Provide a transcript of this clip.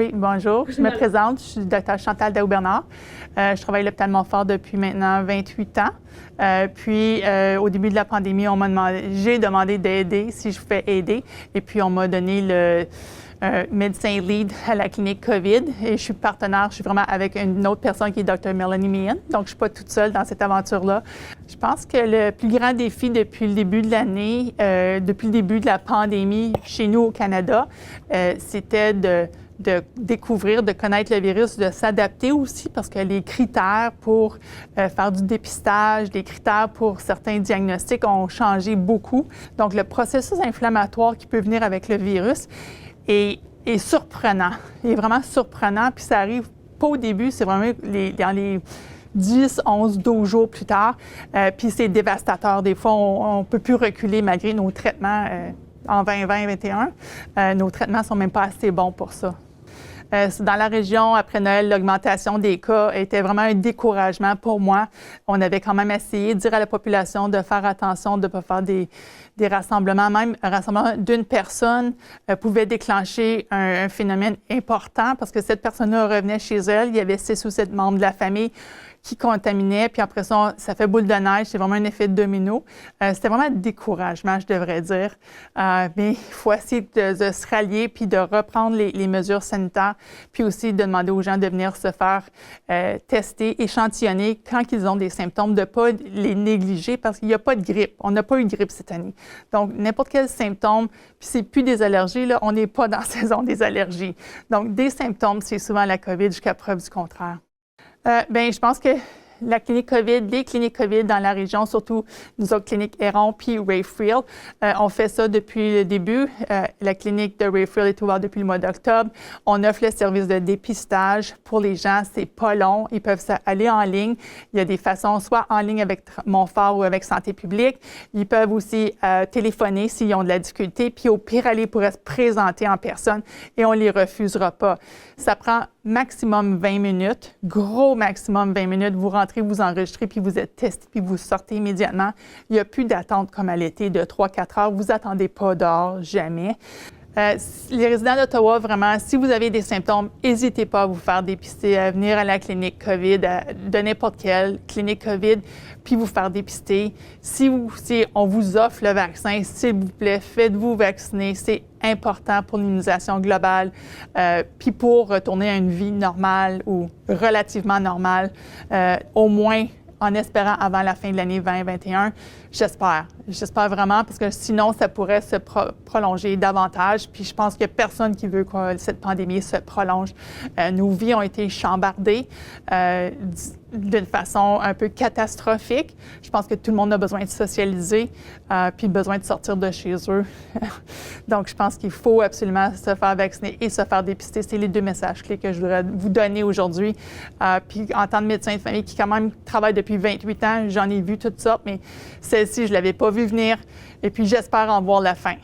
Oui, bonjour. Je me présente. Je suis Dr Chantal Daou-Bernard. Je travaille à l'hôpital Montfort depuis maintenant 28 ans. Au début de la pandémie, j'ai demandé d'aider, si je pouvais aider. Et puis, on m'a donné le médecin lead à la clinique COVID. Et je suis partenaire, je suis vraiment avec une autre personne qui est Dr Melanie Meehan. Donc, je ne suis pas toute seule dans cette aventure-là. Je pense que le plus grand défi depuis le début de l'année, depuis le début de la pandémie chez nous au Canada, c'était de découvrir, de connaître le virus, de s'adapter aussi parce que les critères pour faire du dépistage, les critères pour certains diagnostics ont changé beaucoup. Donc, le processus inflammatoire qui peut venir avec le virus est surprenant. Il est vraiment surprenant, puis ça arrive pas au début, c'est vraiment dans les 10, 11, 12 jours plus tard, puis c'est dévastateur. Des fois, on ne peut plus reculer malgré nos traitements en 2020-2021. Nos traitements ne sont même pas assez bons pour ça. Dans la région, après Noël, l'augmentation des cas était vraiment un découragement pour moi. On avait quand même essayé de dire à la population de faire attention, de ne pas faire des rassemblements. Même un rassemblement d'une personne pouvait déclencher un phénomène important parce que cette personne-là revenait chez elle. Il y avait 6 ou 7 membres de la famille qui contaminaient, puis après ça fait boule de neige, c'est vraiment un effet de domino. C'était vraiment un découragement, je devrais dire. Mais il faut essayer de se rallier, puis de reprendre les mesures sanitaires, puis aussi de demander aux gens de venir se faire tester, échantillonner quand ils ont des symptômes, de ne pas les négliger parce qu'il n'y a pas de grippe. On n'a pas eu de grippe cette année. Donc, n'importe quel symptôme, puis c'est plus des allergies, là, on n'est pas dans la saison des allergies. Donc, des symptômes, c'est souvent la COVID jusqu'à preuve du contraire. Je pense que la clinique COVID, les cliniques COVID dans la région, surtout nous autres cliniques Héron puis Rayfield, on fait ça depuis le début. La clinique de Rayfield est ouverte depuis le mois d'octobre. On offre le service de dépistage pour les gens. C'est pas long. Ils peuvent aller en ligne. Il y a des façons, soit en ligne avec Montfort ou avec Santé publique. Ils peuvent aussi téléphoner s'ils ont de la difficulté. Puis au pire, aller pourraient se présenter en personne et on les refusera pas. Ça prend maximum 20 minutes, gros maximum 20 minutes. Vous rentrez, vous enregistrez, puis vous êtes testé, puis vous sortez immédiatement. Il n'y a plus d'attente comme à l'été de 3-4 heures. Vous n'attendez pas dehors, jamais. Les résidents d'Ottawa, vraiment, si vous avez des symptômes, n'hésitez pas à vous faire dépister, à venir à la clinique COVID, de n'importe quelle clinique COVID, puis vous faire dépister. Si on vous offre le vaccin, s'il vous plaît, faites-vous vacciner. C'est important pour l'immunisation globale, puis pour retourner à une vie normale ou relativement normale, au moins en espérant avant la fin de l'année 2021. J'espère. J'espère vraiment parce que sinon, ça pourrait se prolonger davantage. Puis je pense qu'il n'y a personne qui veut que cette pandémie se prolonge. Nos vies ont été chambardées d'une façon un peu catastrophique. Je pense que tout le monde a besoin de socialiser puis besoin de sortir de chez eux. Donc, je pense qu'il faut absolument se faire vacciner et se faire dépister. C'est les 2 messages clés que je voudrais vous donner aujourd'hui. Puis en tant que médecin de famille qui quand même travaille depuis 28 ans, j'en ai vu toutes sortes, mais celle-ci, je ne l'avais pas vue venir. Et puis, j'espère en voir la fin.